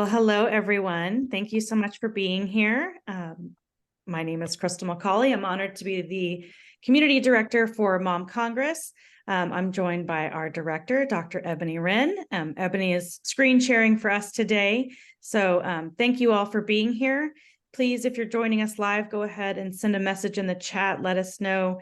Well, hello, everyone. Thank you so much for being here. My name is Crystal McCauley. I'm honored to be the Community Director for Mom Congress. I'm joined by our director, Dr. Ebony Wren. Ebony is screen sharing for us today. So thank you all for being here. Please, if you're joining us live, go ahead and send a message in the chat. Let us know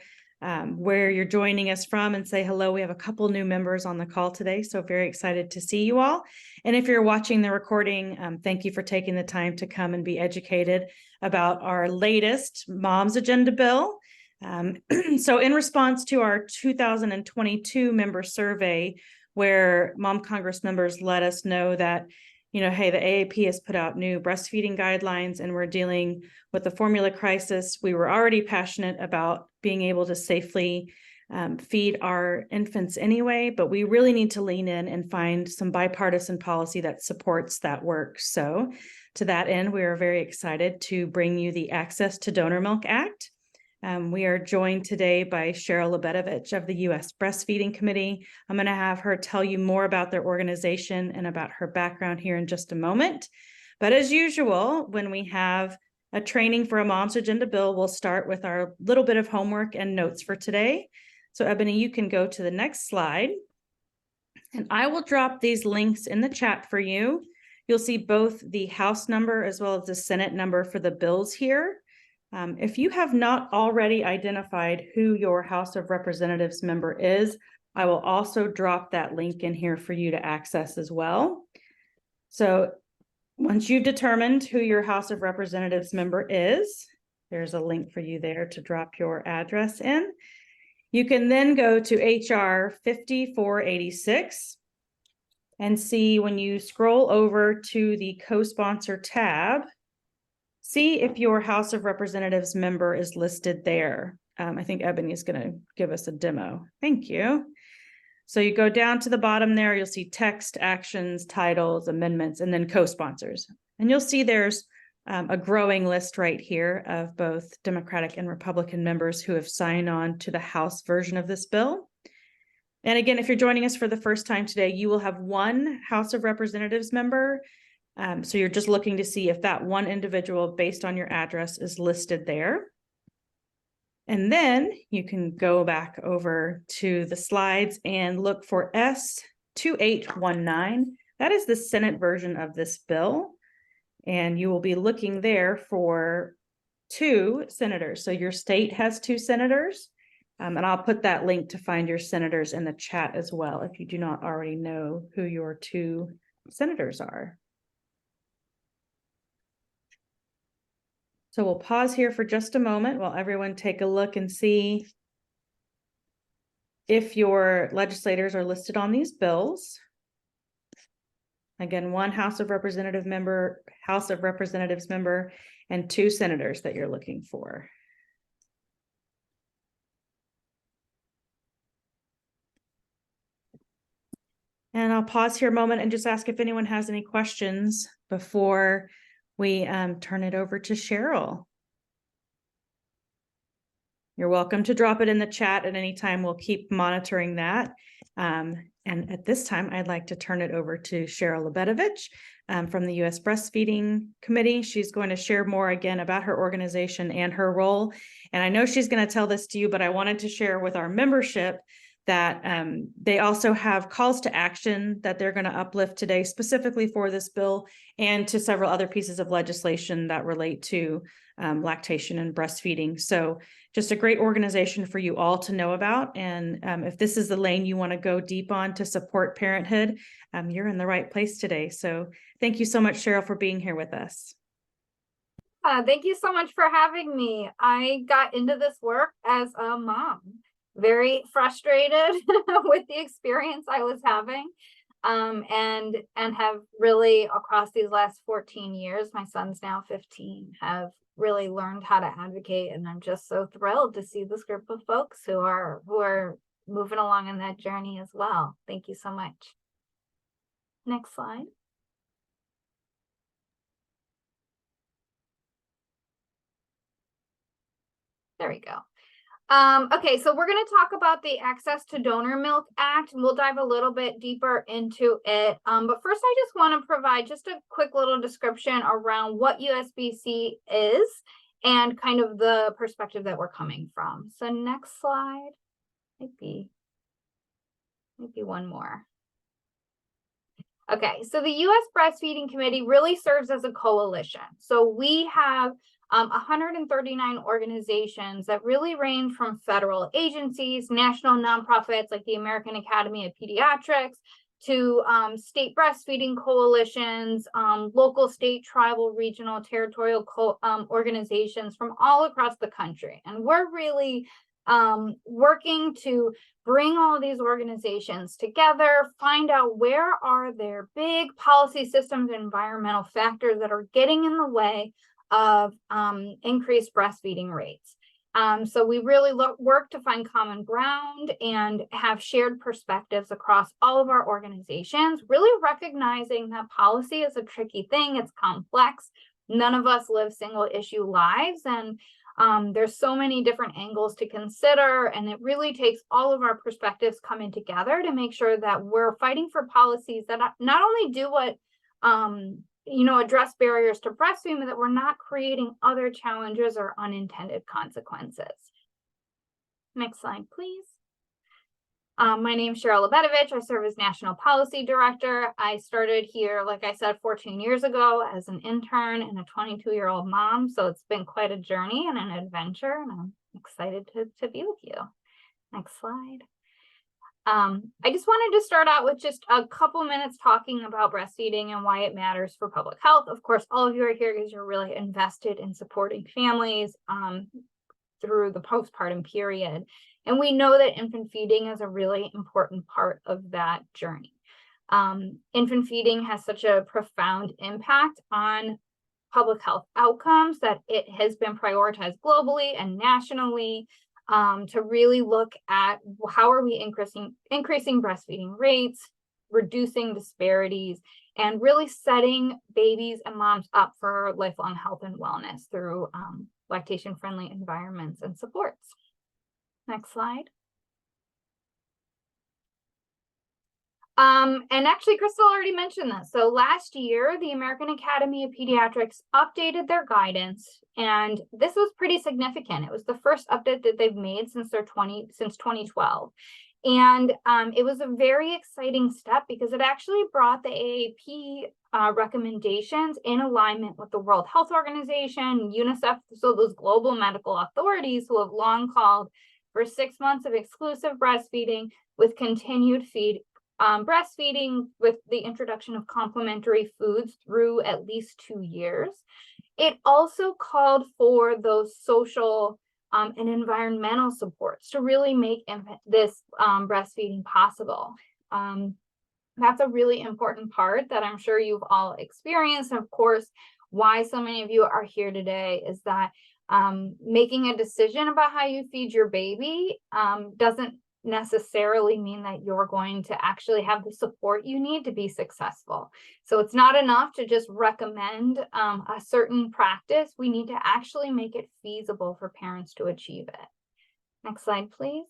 where you're joining us from and say hello. We have a couple new members on the call today, so very excited to see you all. And if you're watching the recording, thank you for taking the time to come and be educated about our latest Mom's Agenda bill. So in response to our 2022 member survey, where Mom Congress members let us know that, hey, the AAP has put out new breastfeeding guidelines and we're dealing with the formula crisis. We were already passionate about being able to safely feed our infants anyway, but we really need to lean in and find some bipartisan policy that supports that work. So to that end, we are very excited to bring you the Access to Donor Milk Act. We are joined today by Cheryl Lebedevich of the U.S. Breastfeeding Committee. I'm going to have her tell you more about their organization and about her background here in just a moment. But as usual, when we have a training for a Mom's Agenda bill, we'll start with our little bit of homework and notes for today. So Ebony, you can go to the next slide. And I will drop these links in the chat for you. You'll see both the House number as well as the Senate number for the bills here. If you have not already identified who your House of Representatives member is, I will also drop that link in here for you to access as well. So once you've determined who your House of Representatives member is, there's a link for you there to drop your address in. You can then go to HR 5486 and see when you scroll over to the co-sponsor tab, see if your House of Representatives member is listed there. I think Ebony is going to give us a demo. Thank you. So you go down to the bottom there, you'll see text, actions, titles, amendments, and then co-sponsors. And you'll see there's a growing list right here of both Democratic and Republican members who have signed on to the House version of this bill. And again, if you're joining us for the first time today, you will have one House of Representatives member. So you're just looking to see if that one individual based on your address is listed there. And then you can go back over to the slides and look for S2819. That is the Senate version of this bill. And you will be looking there for 2 senators. So your state has 2 senators. And I'll put that link to find your senators in the chat as well, if you do not already know who your 2 senators are. So we'll pause here for just a moment while everyone take a look and see if your legislators are listed on these bills. Again, 1 House of Representatives member, and 2 senators that you're looking for. And I'll pause here a moment and just ask if anyone has any questions before we turn it over to Cheryl. You're welcome to drop it in the chat at any time. We'll keep monitoring that. And at this time, I'd like to turn it over to Cheryl Lebedevich from the U.S. Breastfeeding Committee. She's going to share more again about her organization and her role. And I know she's going to tell this to you, but I wanted to share with our membership that they also have calls to action that they're going to uplift today specifically for this bill and to several other pieces of legislation that relate to lactation and breastfeeding. So just a great organization for you all to know about. And if this is the lane you want to go deep on to support parenthood, you're in the right place today. So thank you so much, Cheryl, for being here with us. Thank you so much for having me. I got into this work as a mom, very frustrated with the experience I was having, and have really across these last 14 years, my son's now 15, have really learned how to advocate, and I'm just so thrilled to see this group of folks who are moving along in that journey as well. Thank you so much. Next slide. There we go. Okay, so we're going to talk about the Access to Donor Milk Act, and we'll dive a little bit deeper into it. But first, I just want to provide just a quick little description around what USBC is and kind of the perspective that we're coming from. So next slide, maybe one more. Okay, so the U.S. Breastfeeding Committee really serves as a coalition. So we have 139 organizations that really range from federal agencies, national nonprofits like the American Academy of Pediatrics, to state breastfeeding coalitions, local, state, tribal, regional, territorial organizations from all across the country. And we're really working to bring all of these organizations together, find out where are their big policy systems and environmental factors that are getting in the way of increased breastfeeding rates. So we really work to find common ground and have shared perspectives across all of our organizations, really recognizing that policy is a tricky thing, it's complex. None of us live single issue lives, and there's so many different angles to consider, and it really takes all of our perspectives coming together to make sure that we're fighting for policies that not only do what address barriers to breastfeeding, but that we're not creating other challenges or unintended consequences. Next slide, please. My name is Cheryl Lebedevich. I serve as National Policy Director. I started here, like I said, 14 years ago as an intern and a 22-year-old mom. So it's been quite a journey and an adventure, and I'm excited to be with you. Next slide. I just wanted to start out with just a couple minutes talking about breastfeeding and why it matters for public health. Of course, all of you are here because you're really invested in supporting families through the postpartum period. And we know that infant feeding is a really important part of that journey. Infant feeding has such a profound impact on public health outcomes that it has been prioritized globally and nationally to really look at how are we increasing breastfeeding rates, reducing disparities, and really setting babies and moms up for lifelong health and wellness through lactation-friendly environments and supports. Next slide. And actually, Crystal already mentioned this. So last year, the American Academy of Pediatrics updated their guidance, and this was pretty significant. It was the first update that they've made since 2012. And it was a very exciting step because it actually brought the AAP recommendations in alignment with the World Health Organization, UNICEF, so those global medical authorities who have long called for 6 months of exclusive breastfeeding with continued breastfeeding with the introduction of complementary foods through at least 2 years. It also called for those social and environmental supports to really make this breastfeeding possible. That's a really important part that I'm sure you've all experienced. And of course, why so many of you are here today is that making a decision about how you feed your baby doesn't necessarily mean that you're going to actually have the support you need to be successful. So it's not enough to just recommend a certain practice. We need to actually make it feasible for parents to achieve it. Next slide, please.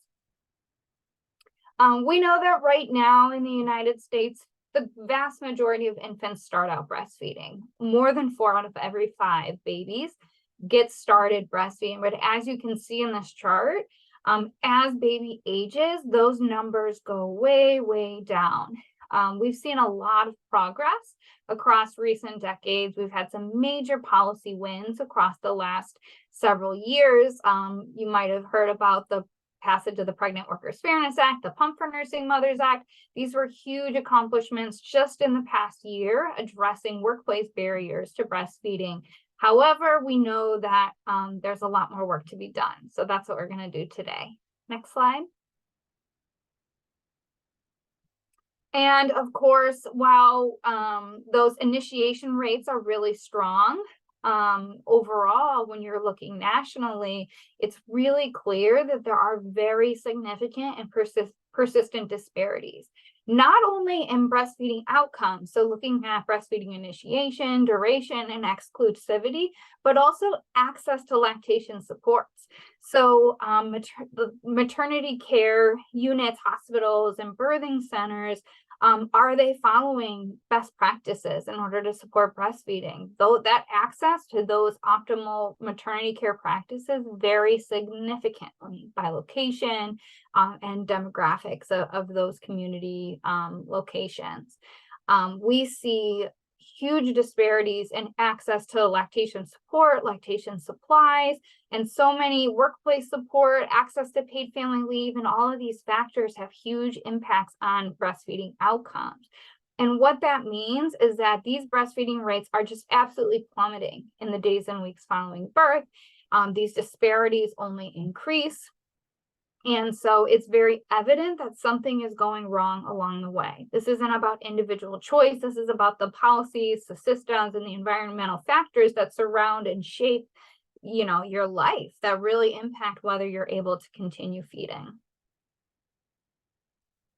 We know that right now in the United States, the vast majority of infants start out breastfeeding. More than 4 out of every 5 babies get started breastfeeding. But as you can see in this chart, as baby ages, those numbers go way, way down. We've seen a lot of progress across recent decades. We've had some major policy wins across the last several years. You might have heard about the passage of the Pregnant Workers Fairness Act, the Pump for Nursing Mothers Act. These were huge accomplishments just in the past year, addressing workplace barriers to breastfeeding. However, we know that there's a lot more work to be done. So that's what we're going to do today. Next slide. And of course, while those initiation rates are really strong, overall, when you're looking nationally, it's really clear that there are very significant and persistent disparities, not only in breastfeeding outcomes, so looking at breastfeeding initiation, duration, and exclusivity, but also access to lactation supports. So the maternity care units, hospitals, and birthing centers, are they following best practices in order to support breastfeeding? Though that access to those optimal maternity care practices vary significantly by location and demographics of those community locations. We see huge disparities in access to lactation support, lactation supplies, and so many workplace support, access to paid family leave, and all of these factors have huge impacts on breastfeeding outcomes. And what that means is that these breastfeeding rates are just absolutely plummeting in the days and weeks following birth. These disparities only increase. And so it's very evident that something is going wrong along the way. This isn't about individual choice. This is about the policies, the systems, and the environmental factors that surround and shape, your life that really impact whether you're able to continue feeding.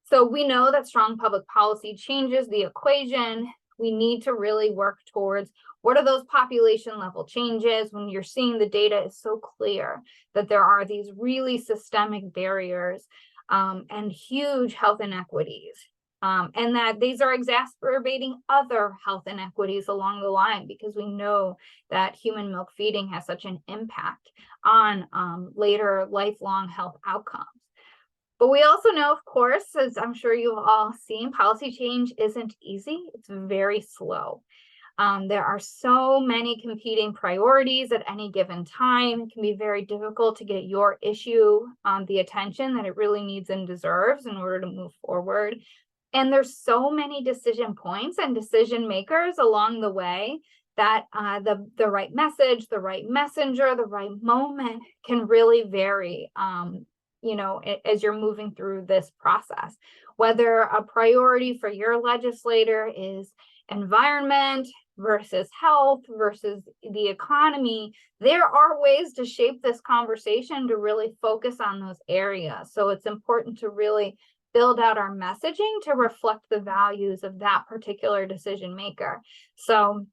So we know that strong public policy changes the equation. We need to really work towards what are those population level changes when you're seeing the data is so clear that there are these really systemic barriers and huge health inequities. And that these are exacerbating other health inequities along the line, because we know that human milk feeding has such an impact on later lifelong health outcomes. But we also know, of course, as I'm sure you've all seen, policy change isn't easy. It's very slow. There are so many competing priorities at any given time. It can be very difficult to get your issue the attention that it really needs and deserves in order to move forward. And there's so many decision points and decision makers along the way that the right message, the right messenger, the right moment can really vary, as you're moving through this process. Whether a priority for your legislator is environment versus health versus the economy, there are ways to shape this conversation to really focus on those areas. So it's important to really build out our messaging to reflect the values of that particular decision maker. So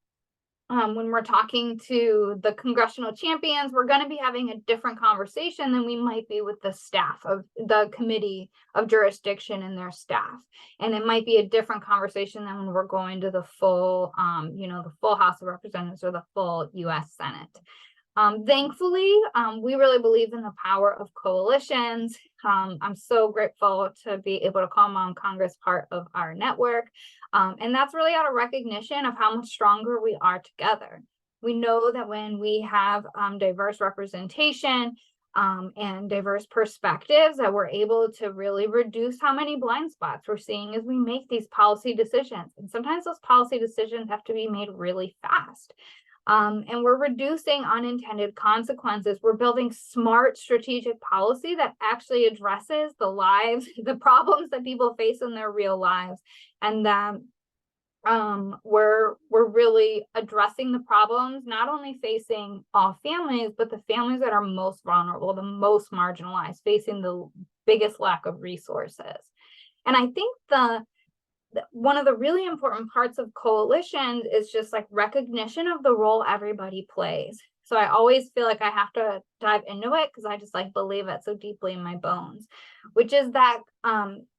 when we're talking to the congressional champions, we're going to be having a different conversation than we might be with the staff of the committee of jurisdiction and their staff. And it might be a different conversation than when we're going to the full, the full House of Representatives or the full U.S. Senate. Thankfully, we really believe in the power of coalitions. I'm so grateful to be able to call Mom Congress part of our network. And that's really out of recognition of how much stronger we are together. We know that when we have diverse representation and diverse perspectives, that we're able to really reduce how many blind spots we're seeing as we make these policy decisions. And sometimes those policy decisions have to be made really fast. And we're reducing unintended consequences. We're building smart strategic policy that actually addresses the problems that people face in their real lives. And that we're really addressing the problems, not only facing all families, but the families that are most vulnerable, the most marginalized, facing the biggest lack of resources. And I think one of the really important parts of coalitions is just like recognition of the role everybody plays. So I always feel like I have to dive into it because I just believe it so deeply in my bones, which is that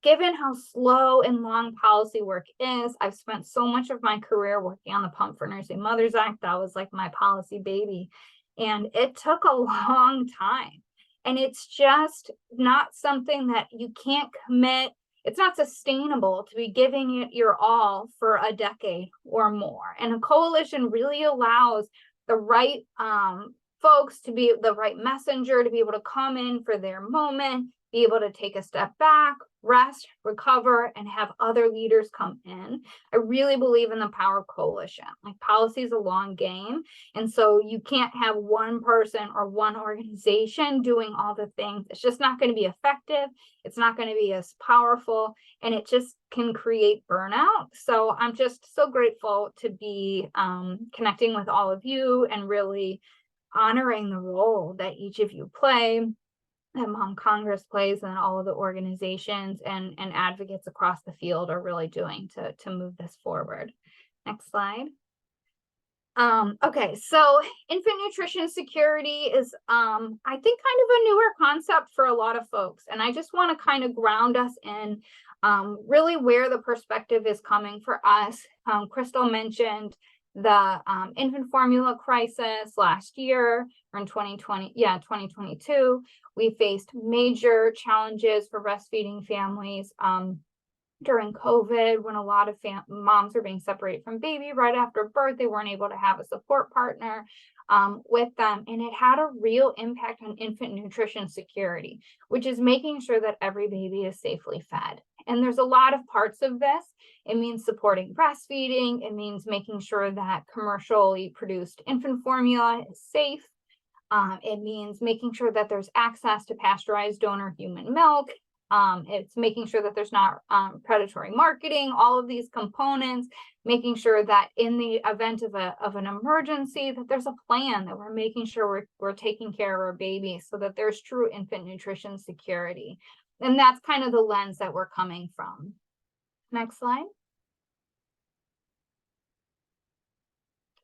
given how slow and long policy work is, I've spent so much of my career working on the Pump for Nursing Mothers Act. That was like my policy baby. And it took a long time. And it's just not something that you can't commit. It's not sustainable to be giving it your all for a decade or more. And a coalition really allows the right folks to be the right messenger, to be able to come in for their moment, be able to take a step back, rest, recover, and have other leaders come in. I really believe in the power of coalition. Like, policy is a long game. And so you can't have one person or one organization doing all the things. It's just not going to be effective. It's not going to be as powerful, and it just can create burnout. So I'm just so grateful to be connecting with all of you and really honoring the role that each of you play, that Mom Congress plays, and all of the organizations and advocates across the field are really doing to move this forward. Next slide. Okay, so infant nutrition security is, I think, kind of a newer concept for a lot of folks. And I just want to kind of ground us in really where the perspective is coming for us. Crystal mentioned the infant formula crisis last year, or in 2022. We faced major challenges for breastfeeding families. During COVID, when a lot of moms are being separated from baby right after birth, they weren't able to have a support partner with them. And it had a real impact on infant nutrition security, which is making sure that every baby is safely fed. And there's a lot of parts of this. It means supporting breastfeeding. It means making sure that commercially produced infant formula is safe. It means making sure that there's access to pasteurized donor human milk. It's making sure that there's not predatory marketing, all of these components, making sure that in the event of an emergency, that there's a plan, that we're making sure we're taking care of our babies so that there's true infant nutrition security. And that's kind of the lens that we're coming from. Next slide.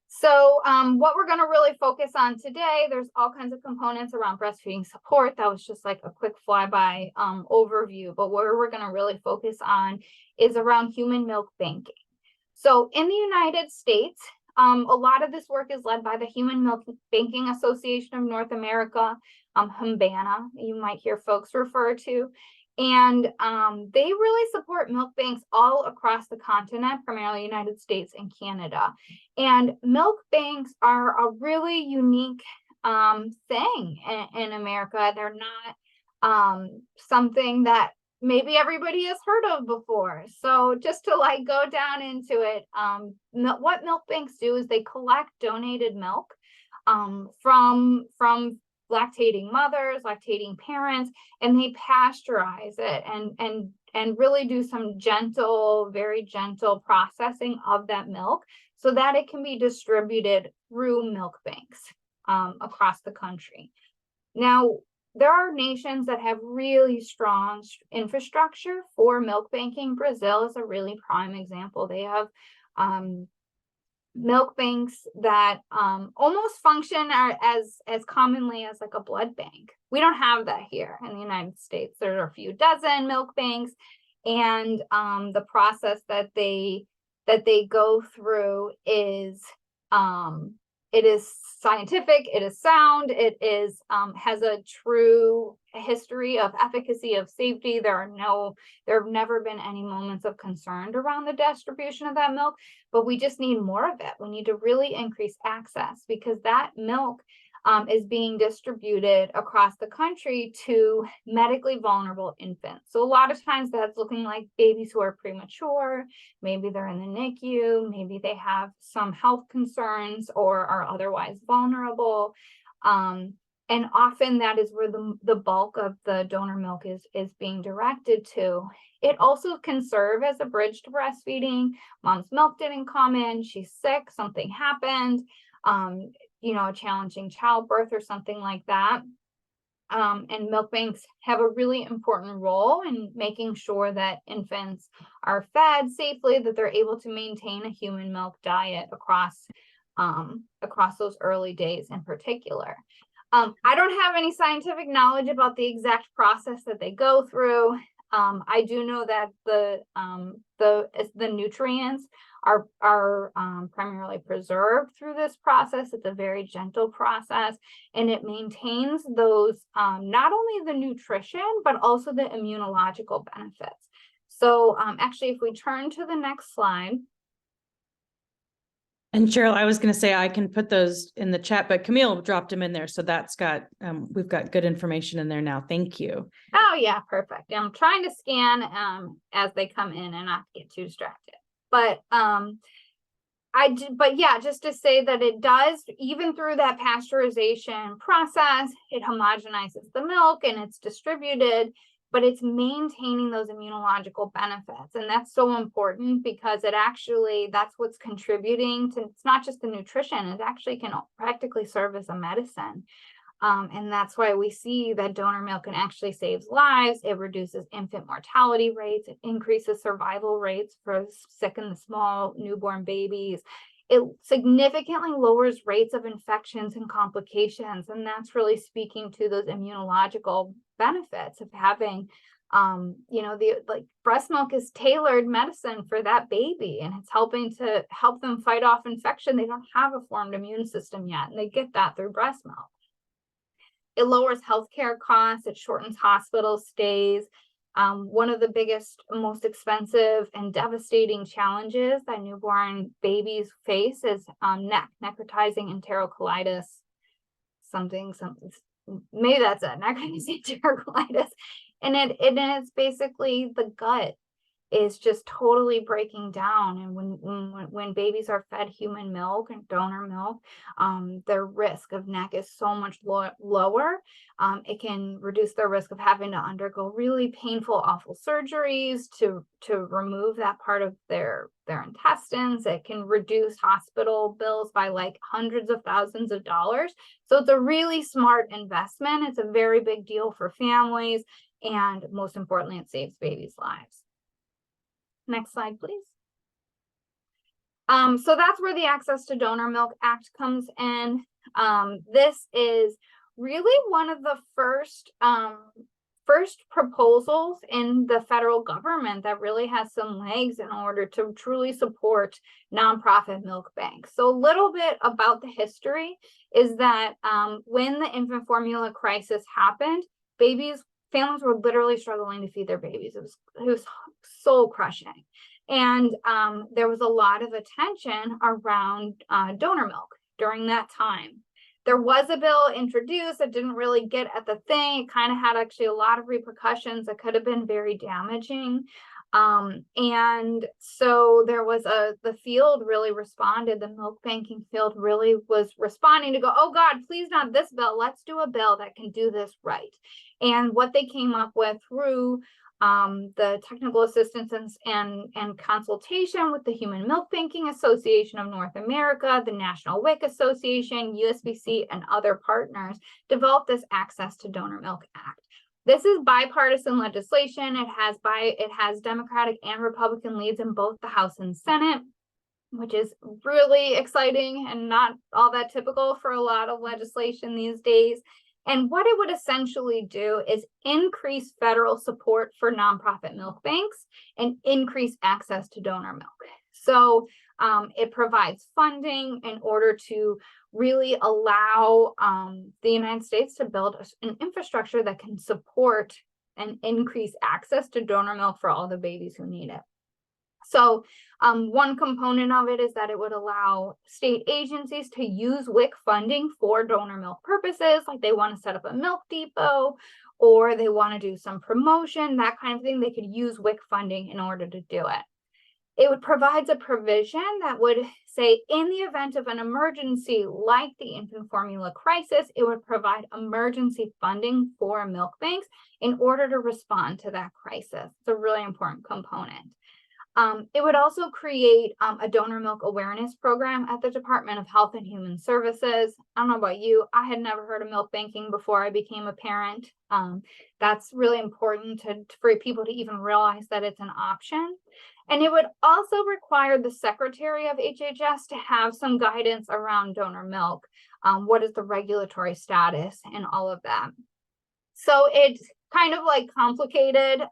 So what we're going to really focus on today, there's all kinds of components around breastfeeding support. That was just like a quick flyby overview. But where we're going to really focus on is around human milk banking. So in the United States, a lot of this work is led by the Human Milk Banking Association of North America, HMBANA, you might hear folks refer to. And they really support milk banks all across the continent, primarily United States and Canada. And milk banks are a really unique thing in America. They're not something that maybe everybody has heard of before. So just to like go down into it, what milk banks do is they collect donated milk from lactating mothers, lactating parents, and they pasteurize it and really do some gentle, very gentle processing of that milk so that it can be distributed through milk banks across the country. Now, there are nations that have really strong infrastructure for milk banking. Brazil is a really prime example. They have milk banks that almost function as commonly as like a blood bank. We don't have that here in the United States. There are a few dozen milk banks, and the process that they go through is it is scientific, it is sound, it is has a true history of efficacy, of safety. There have never been any moments of concern around the distribution of that milk, but we just need more of it. We need to really increase access because that milk is being distributed across the country to medically vulnerable infants. So a lot of times that's looking like babies who are premature, maybe they're in the NICU, maybe they have some health concerns or are otherwise vulnerable. And often that is where the bulk of the donor milk is being directed to. It also can serve as a bridge to breastfeeding. Mom's milk didn't come in, she's sick, something happened. A challenging childbirth or something like that. And milk banks have a really important role in making sure that infants are fed safely, that they're able to maintain a human milk diet across those early days in particular. I don't have any scientific knowledge about the exact process that they go through. I do know that the nutrients are primarily preserved through this process. It's a very gentle process, and it maintains those not only the nutrition but also the immunological benefits. So actually, if we turn to the next slide. And Cheryl, I was going to say I can put those in the chat, but Camille dropped them in there. So that's got, we've got good information in there now. Thank you. Oh yeah, perfect. I'm trying to scan as they come in and not get too distracted. But just to say that it does, even through that pasteurization process, it homogenizes the milk and it's distributed, but it's maintaining those immunological benefits. And that's so important because that's what's contributing to, it's not just the nutrition, it actually can practically serve as a medicine. And that's why we see that donor milk can actually save lives. It reduces infant mortality rates. It increases survival rates for sick and small newborn babies. It significantly lowers rates of infections and complications, and that's really speaking to those immunological benefits of having the breast milk is tailored medicine for that baby, and it's helping to help them fight off infection. They don't have a formed immune system yet, and they get that through breast milk. It lowers healthcare costs, it shortens hospital stays. One of the biggest, most expensive and devastating challenges that newborn babies face is necrotizing enterocolitis. Something, maybe that's it, necrotizing enterocolitis. And it is basically the gut is just totally breaking down. And when babies are fed human milk and donor milk, their risk of NEC is so much lower. It can reduce their risk of having to undergo really painful, awful surgeries to remove that part of their intestines. It can reduce hospital bills by like hundreds of thousands of dollars. So it's a really smart investment. It's a very big deal for families. And most importantly, it saves babies' lives. Next slide, please. So that's where the Access to Donor Milk Act comes in. This is really one of the first proposals in the federal government that really has some legs in order to truly support nonprofit milk banks. So a little bit about the history is that when the infant formula crisis happened, families were literally struggling to feed their babies. It was soul crushing. And there was a lot of attention around donor milk during that time. There was a bill introduced that didn't really get at the thing. It kind of had actually a lot of repercussions that could have been very damaging. And so there was the field really responded, the milk banking field really was responding to go, oh God, please not this bill. Let's do a bill that can do this right. And what they came up with through the technical assistance and consultation with the Human Milk Banking Association of North America, the National WIC Association, USBC, and other partners, developed this Access to Donor Milk Act. This is bipartisan legislation. It has Democratic and Republican leads in both the House and Senate, which is really exciting and not all that typical for a lot of legislation these days. And what it would essentially do is increase federal support for nonprofit milk banks and increase access to donor milk. So it provides funding in order to really allow the United States to build an infrastructure that can support and increase access to donor milk for all the babies who need it. So one component of it is that it would allow state agencies to use WIC funding for donor milk purposes, like they want to set up a milk depot or they want to do some promotion, that kind of thing. They could use WIC funding in order to do it. It would provide a provision that would say, in the event of an emergency like the infant formula crisis, it would provide emergency funding for milk banks in order to respond to that crisis. It's a really important component. It would also create a donor milk awareness program at the Department of Health and Human Services. I don't know about you, I had never heard of milk banking before I became a parent. That's really important for people to even realize that it's an option. And it would also require the Secretary of HHS to have some guidance around donor milk. What is the regulatory status and all of that? So it's kind of like complicated,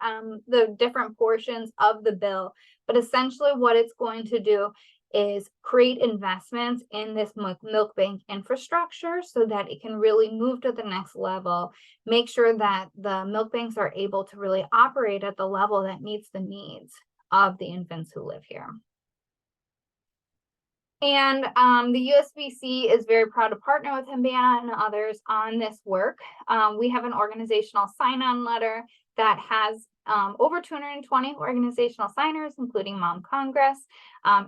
the different portions of the bill, but essentially what it's going to do is create investments in this milk bank infrastructure so that it can really move to the next level, make sure that the milk banks are able to really operate at the level that meets the needs of the infants who live here. And the USBC is very proud to partner with Himbana and others on this work. We have an organizational sign-on letter that has over 220 organizational signers, including Mom Congress.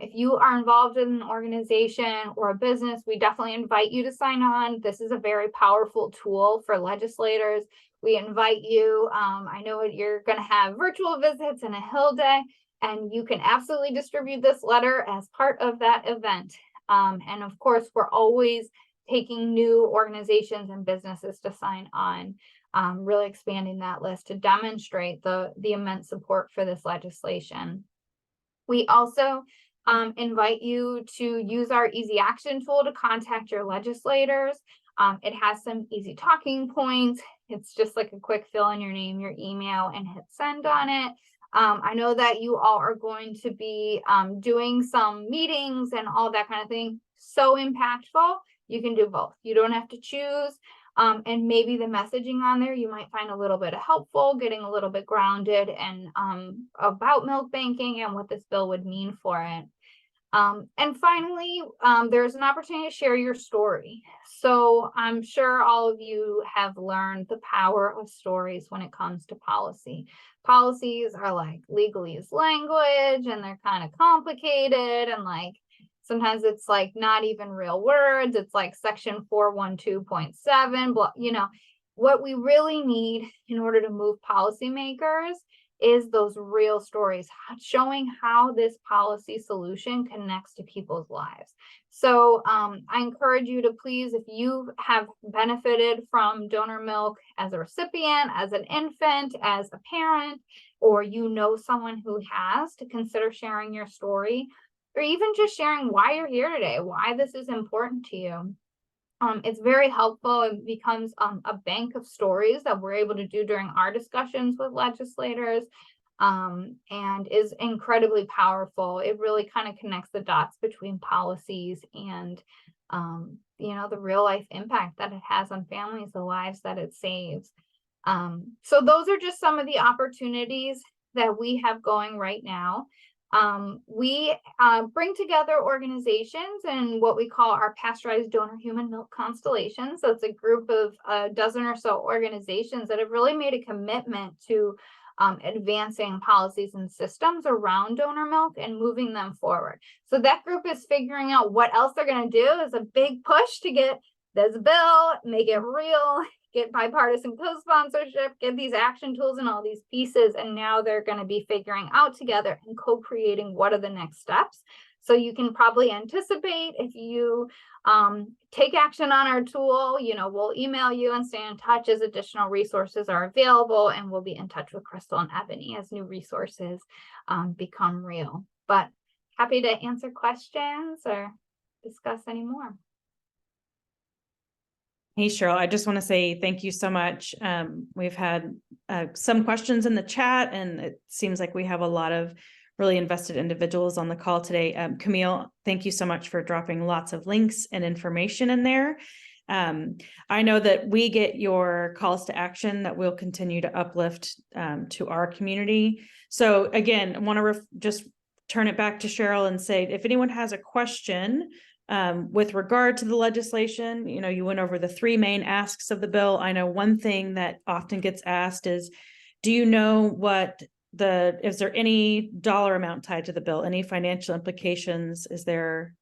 If you are involved in an organization or a business, we definitely invite you to sign on. This is a very powerful tool for legislators. We invite you. I know you're going to have virtual visits and a Hill Day, and you can absolutely distribute this letter as part of that event. And of course, we're always taking new organizations and businesses to sign on, really expanding that list to demonstrate the immense support for this legislation. We also invite you to use our easy action tool to contact your legislators. It has some easy talking points. It's just like a quick fill in your name, your email, and hit send on it. I know that you all are going to be doing some meetings and all that kind of thing. So impactful. You can do both. You don't have to choose. And maybe the messaging on there you might find a little bit helpful, getting a little bit grounded and about milk banking and what this bill would mean for it. And finally, there's an opportunity to share your story. So I'm sure all of you have learned the power of stories when it comes to policy. Policies are like legalese language and they're kind of complicated and like sometimes it's like not even real words. It's like section 412.7, blah, you know, what we really need in order to move policymakers is those real stories showing how this policy solution connects to people's lives. So I encourage you to please, if you have benefited from donor milk as a recipient, as an infant, as a parent, or you know someone who has, to consider sharing your story, or even just sharing why you're here today, why this is important to you. It's very helpful. It becomes a bank of stories that we're able to do during our discussions with legislators, and is incredibly powerful. It really kind of connects the dots between policies and, you know, the real life impact that it has on families, the lives that it saves. So those are just some of the opportunities that we have going right now. We bring together organizations in what we call our pasteurized donor human milk constellation. So it's a group of a dozen or so organizations that have really made a commitment to advancing policies and systems around donor milk and moving them forward. So that group is figuring out what else they're going to do. Is a big push to get this bill, make it real, get bipartisan co-sponsorship, get these action tools and all these pieces. And now they're going to be figuring out together and co-creating what are the next steps. So you can probably anticipate if you take action on our tool, you know, we'll email you and stay in touch as additional resources are available. And we'll be in touch with Crystal and Ebony as new resources become real. But happy to answer questions or discuss any more. Hey, Cheryl, I just want to say thank you so much. We've had some questions in the chat, and it seems like we have a lot of really invested individuals on the call today. Camille, thank you so much for dropping lots of links and information in there. I know that we get your calls to action that we'll continue to uplift to our community. So again, I want to just turn it back to Cheryl and say, if anyone has a question, with regard to the legislation, you know, you went over the three main asks of the bill. I know one thing that often gets asked is, do you know what is there any dollar amount tied to the bill? Any financial implications? Is there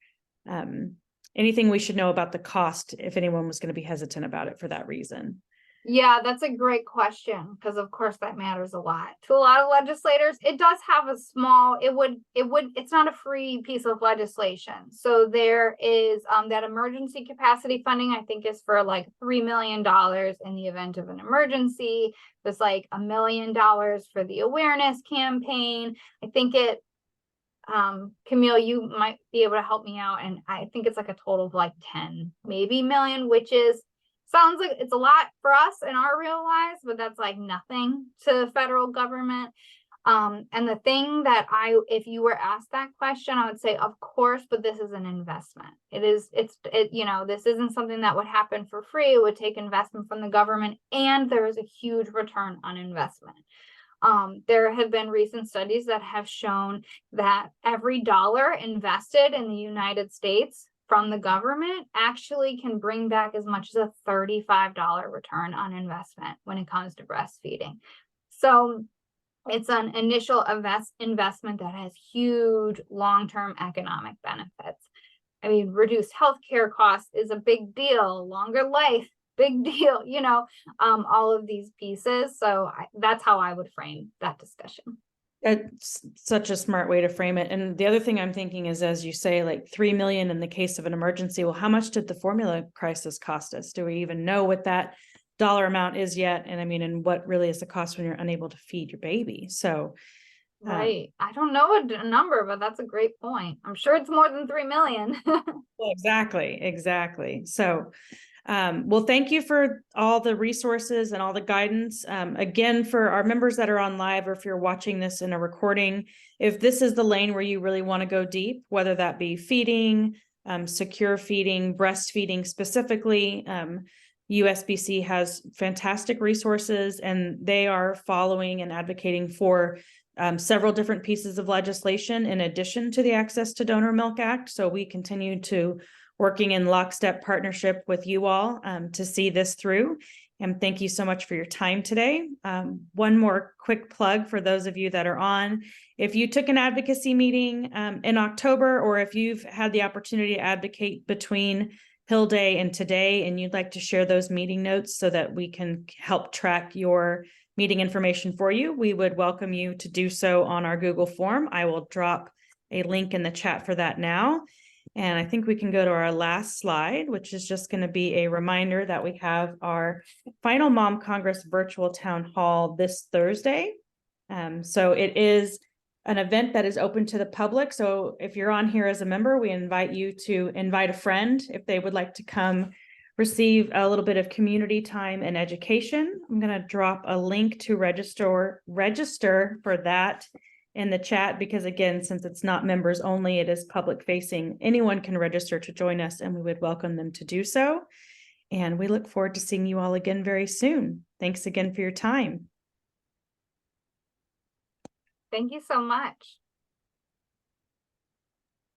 anything we should know about the cost if anyone was going to be hesitant about it for that reason? Yeah, that's a great question, because of course that matters a lot to a lot of legislators. It does have a small, it's not a free piece of legislation. So there is that emergency capacity funding, I think, is for like $3 million in the event of an emergency. There's like $1 million for the awareness campaign. I think Camille, you might be able to help me out. And I think it's like a total of like 10, maybe million, which sounds like it's a lot for us in our real lives, but that's like nothing to the federal government. And the thing that if you were asked that question, I would say, of course, but this is an investment. You know, this isn't something that would happen for free. It would take investment from the government, and there is a huge return on investment. There have been recent studies that have shown that every dollar invested in the United States from the government actually can bring back as much as a $35 return on investment when it comes to breastfeeding. So it's an initial investment that has huge long-term economic benefits. I mean, reduced healthcare costs is a big deal, longer life, big deal, you know, all of these pieces. So that's how I would frame that discussion. It's such a smart way to frame it. And the other thing I'm thinking is, as you say, like 3 million in the case of an emergency. Well, how much did the formula crisis cost us? Do we even know what that dollar amount is yet? And I mean, and what really is the cost when you're unable to feed your baby? So Right. I don't know a number, but that's a great point. I'm sure it's more than 3 million. Exactly. So, well, thank you for all the resources and all the guidance. Again, for our members that are on live, or if you're watching this in a recording, if this is the lane where you really want to go deep, whether that be feeding, secure feeding, breastfeeding specifically, USBC has fantastic resources, and they are following and advocating for several different pieces of legislation in addition to the Access to Donor Milk Act. So we continue to working in lockstep partnership with you all to see this through. And thank you so much for your time today. One more quick plug for those of you that are on. If you took an advocacy meeting in October, or if you've had the opportunity to advocate between Hill Day and today, and you'd like to share those meeting notes so that we can help track your meeting information for you, we would welcome you to do so on our Google form. I will drop a link in the chat for that now. And I think we can go to our last slide, which is just going to be a reminder that we have our final Mom Congress virtual town hall this Thursday. So it is an event that is open to the public. So if you're on here as a member, we invite you to invite a friend if they would like to come receive a little bit of community time and education. I'm going to drop a link to register for that in the chat, because again, since it's not members only, it is public facing. Anyone can register to join us, and we would welcome them to do so. And we look forward to seeing you all again very soon. Thanks again for your time. Thank you so much.